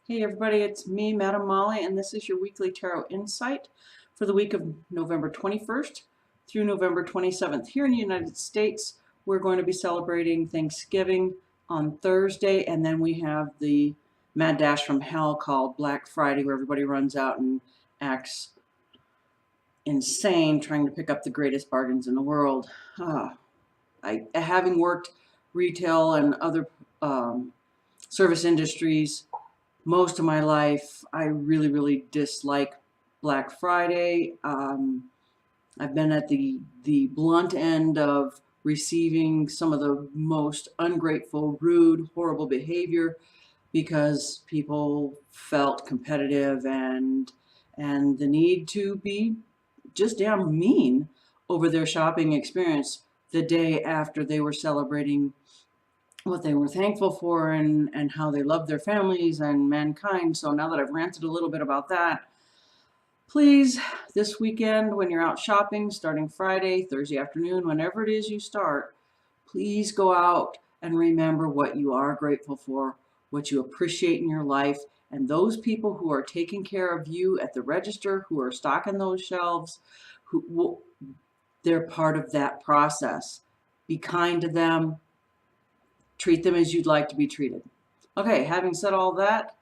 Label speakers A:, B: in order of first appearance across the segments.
A: Hey everybody, it's me, Madam Molly, and this is your weekly tarot insight for the week of November 21st through November 27th. Here in the United States, we're going to be celebrating Thanksgiving on Thursday, and then we have the mad dash from hell called Black Friday, where everybody runs out and acts insane trying to pick up the greatest bargains in the world. Having worked retail and other service industries most of my life, I really dislike Black Friday. I've been at the blunt end of receiving some of the most ungrateful, rude, horrible behavior because people felt competitive and the need to be just damn mean over their shopping experience the day after they were celebrating what they were thankful for and how they loved their families and mankind. So now that I've ranted a little bit about that, please, this weekend when you're out shopping, starting Friday, Thursday afternoon, whenever it is you start, please go out and remember what you are grateful for, what you appreciate in your life, and those people who are taking care of you at the register, who are stocking those shelves, they're part of that process. Be kind to them. Treat them as you'd like to be treated. Okay, having said all that,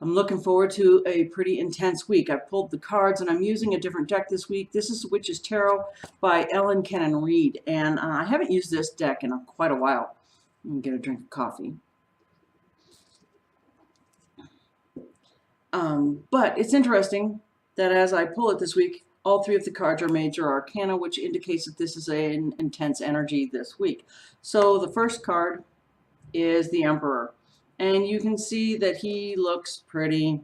A: I'm looking forward to a pretty intense week. I've pulled the cards and I'm using a different deck this week. This is Witch's Tarot by Ellen Cannon Reed, and I haven't used this deck in quite a while. I'm gonna get a drink of coffee. But it's interesting that as I pull it this week, all three of the cards are major arcana, which indicates that this is an intense energy this week. So the first card is the Emperor, and you can see that he looks pretty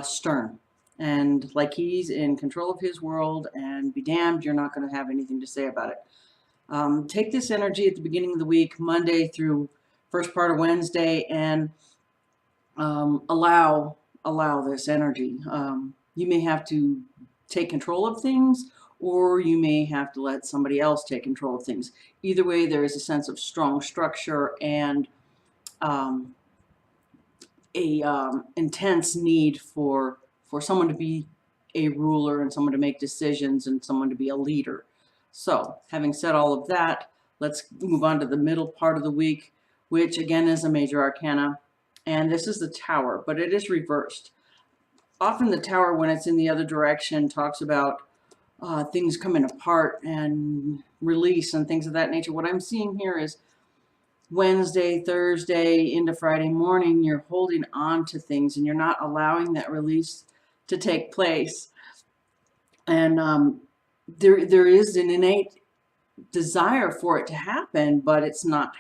A: stern and like he's in control of his world, and be damned, you're not going to have anything to say about it. Take this energy at the beginning of the week, Monday through first part of Wednesday, and allow this energy. You may have to take control of things, or you may have to let somebody else take control of things. Either way, there is a sense of strong structure and intense need for someone to be a ruler and someone to make decisions and someone to be a leader. So, having said all of that, let's move on to the middle part of the week, which again is a major arcana, and this is the Tower, but it is reversed. Often the Tower, when it's in the other direction, talks about things coming apart and release and things of that nature. What I'm seeing here is Wednesday, Thursday into Friday morning, you're holding on to things and you're not allowing that release to take place. And there is an innate desire for it to happen, but it's not,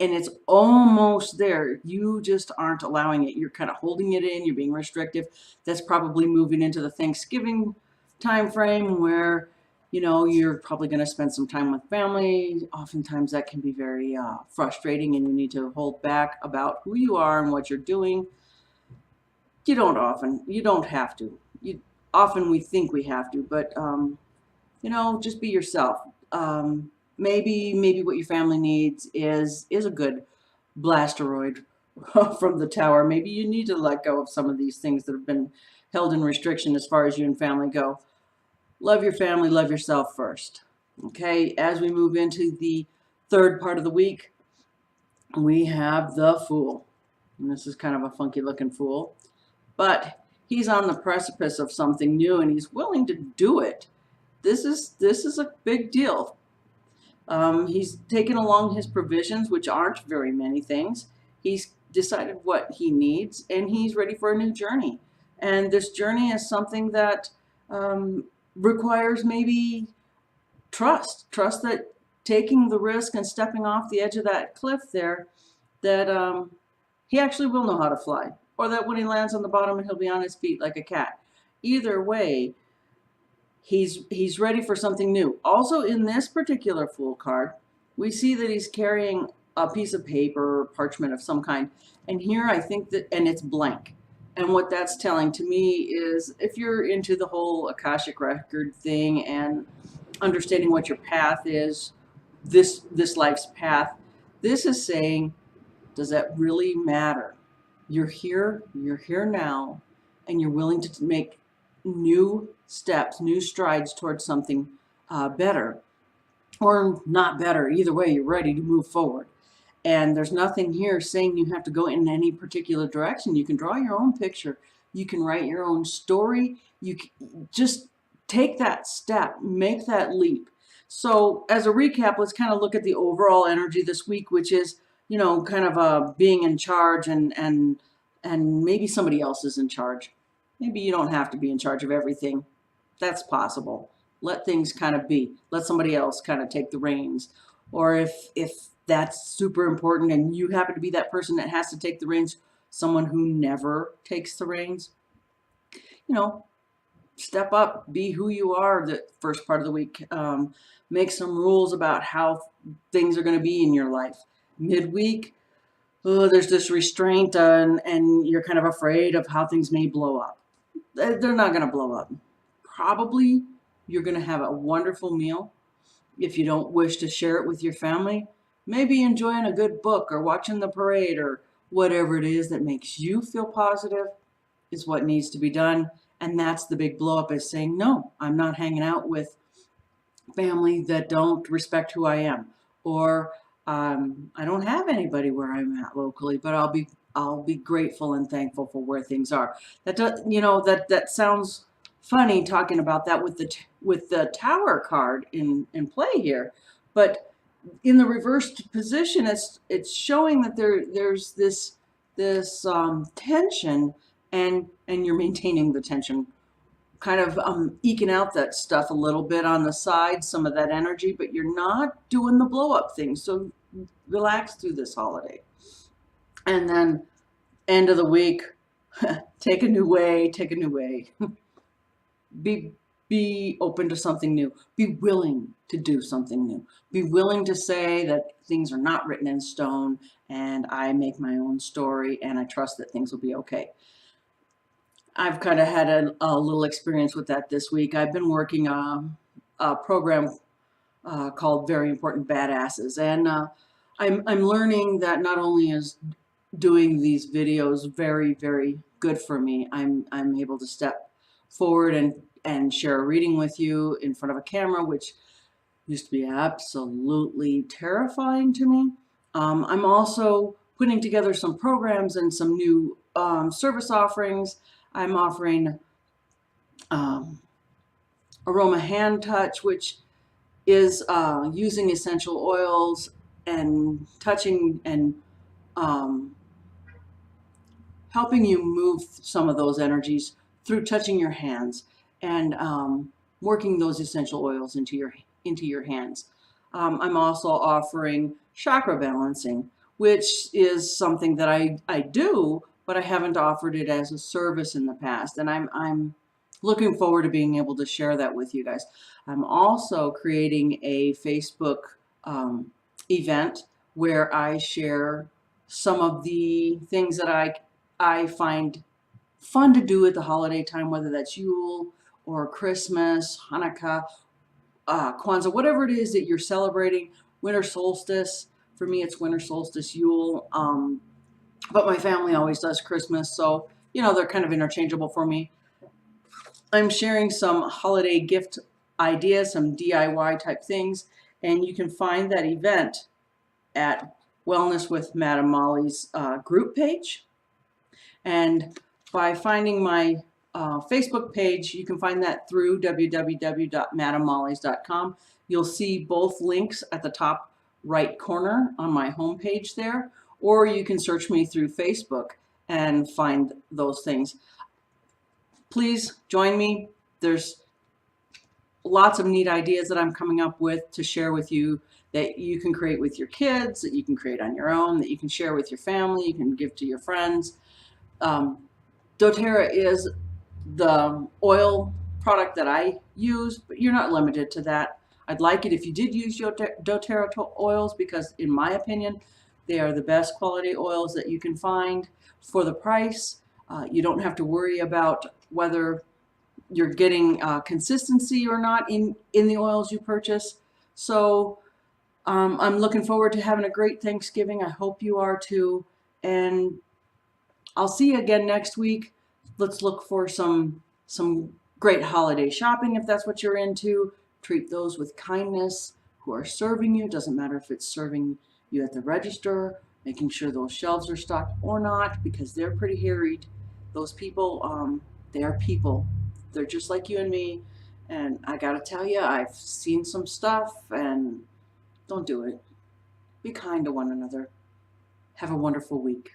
A: and it's almost there. You just aren't allowing it. You're kind of holding it in. You're being restrictive. That's probably moving into the Thanksgiving time frame where, you know, you're probably going to spend some time with family. Oftentimes that can be very frustrating, and you need to hold back about who you are and what you're doing. You don't have to. Often we think we have to, but you know, just be yourself. Maybe what your family needs is a good blasteroid from the Tower. Maybe you need to let go of some of these things that have been held in restriction as far as you and family go. Love your family, love yourself first. Okay, as we move into the third part of the week, we have the Fool. And this is kind of a funky looking fool, but he's on the precipice of something new and he's willing to do it. This is a big deal. He's taken along his provisions, which aren't very many things. He's decided what he needs and he's ready for a new journey. And this journey is something that requires maybe trust that taking the risk and stepping off the edge of that cliff there, that he actually will know how to fly, or that when he lands on the bottom he'll be on his feet like a cat. Either way, he's ready for something new. Also, in this particular Fool card, we see that he's carrying a piece of paper or parchment of some kind, and here I think that, and it's blank. And what that's telling to me is, if you're into the whole Akashic record thing and understanding what your path is, this life's path, this is saying, does that really matter? You're here now, and you're willing to make new steps, new strides towards something better, or not better. Either way, you're ready to move forward. And there's nothing here saying you have to go in any particular direction. You can draw your own picture. You can write your own story. You can just take that step, make that leap. So as a recap, let's kind of look at the overall energy this week, which is, kind of being in charge, and maybe somebody else is in charge. Maybe you don't have to be in charge of everything. That's possible. Let things kind of be. Let somebody else kind of take the reins. Or if that's super important and you happen to be that person that has to take the reins, someone who never takes the reins, you know, step up, be who you are the first part of the week. Make some rules about how things are going to be in your life. Midweek, oh, there's this restraint, and you're kind of afraid of how things may blow up. They're not going to blow up. Probably you're going to have a wonderful meal. If you don't wish to share it with your family, maybe enjoying a good book or watching the parade or whatever it is that makes you feel positive is what needs to be done. And that's the big blow up, is saying, no, I'm not hanging out with family that don't respect who I am, or I don't have anybody where I'm at locally, but I'll be grateful and thankful for where things are. That does, that sounds funny talking about that with the Tower card in play here, but in the reversed position, it's showing that there's this tension, and you're maintaining the tension, kind of eking out that stuff a little bit on the side, some of that energy, but you're not doing the blow up thing. So relax through this holiday. And then end of the week, take a new way, take a new way. Be open to something new. Be willing to do something new. Be willing to say that things are not written in stone, and I make my own story, and I trust that things will be okay. I've kind of had a little experience with that this week. I've been working a program called Very Important Badasses, and I'm learning that not only is doing these videos very, very good for me, I'm able to step forward and share a reading with you in front of a camera, which used to be absolutely terrifying to me. I'm also putting together some programs and some new service offerings. I'm offering Aroma Hand Touch, which is using essential oils and touching and um, helping you move some of those energies through touching your hands, and working those essential oils into your hands. I'm also offering chakra balancing, which is something that I do, but I haven't offered it as a service in the past, and I'm looking forward to being able to share that with you guys. I'm also creating a Facebook event where I share some of the things that I find fun to do at the holiday time, whether that's Yule or Christmas, Hanukkah, Kwanzaa, whatever it is that you're celebrating. Winter solstice, for me it's winter solstice, Yule, but my family always does Christmas, so they're kind of interchangeable for me. I'm sharing some holiday gift ideas, some DIY type things, and you can find that event at Wellness with Madam Molly's group page. And by finding my Facebook page, you can find that through www.madammolly's.com. You'll see both links at the top right corner on my homepage there, or you can search me through Facebook and find those things. Please join me. There's lots of neat ideas that I'm coming up with to share with you, that you can create with your kids, that you can create on your own, that you can share with your family, you can give to your friends. doTERRA is the oil product that I use, but you're not limited to that. I'd like it if you did use your doTERRA oils, because in my opinion, they are the best quality oils that you can find for the price. You don't have to worry about whether you're getting consistency or not in the oils you purchase. So I'm looking forward to having a great Thanksgiving. I hope you are too. And I'll see you again next week. Let's look for some great holiday shopping if that's what you're into. Treat those with kindness who are serving you. Doesn't matter if it's serving you at the register, making sure those shelves are stocked or not, because they're pretty harried. Those people, they are people. They're just like you and me. And I gotta tell you, I've seen some stuff, and don't do it. Be kind to one another. Have a wonderful week.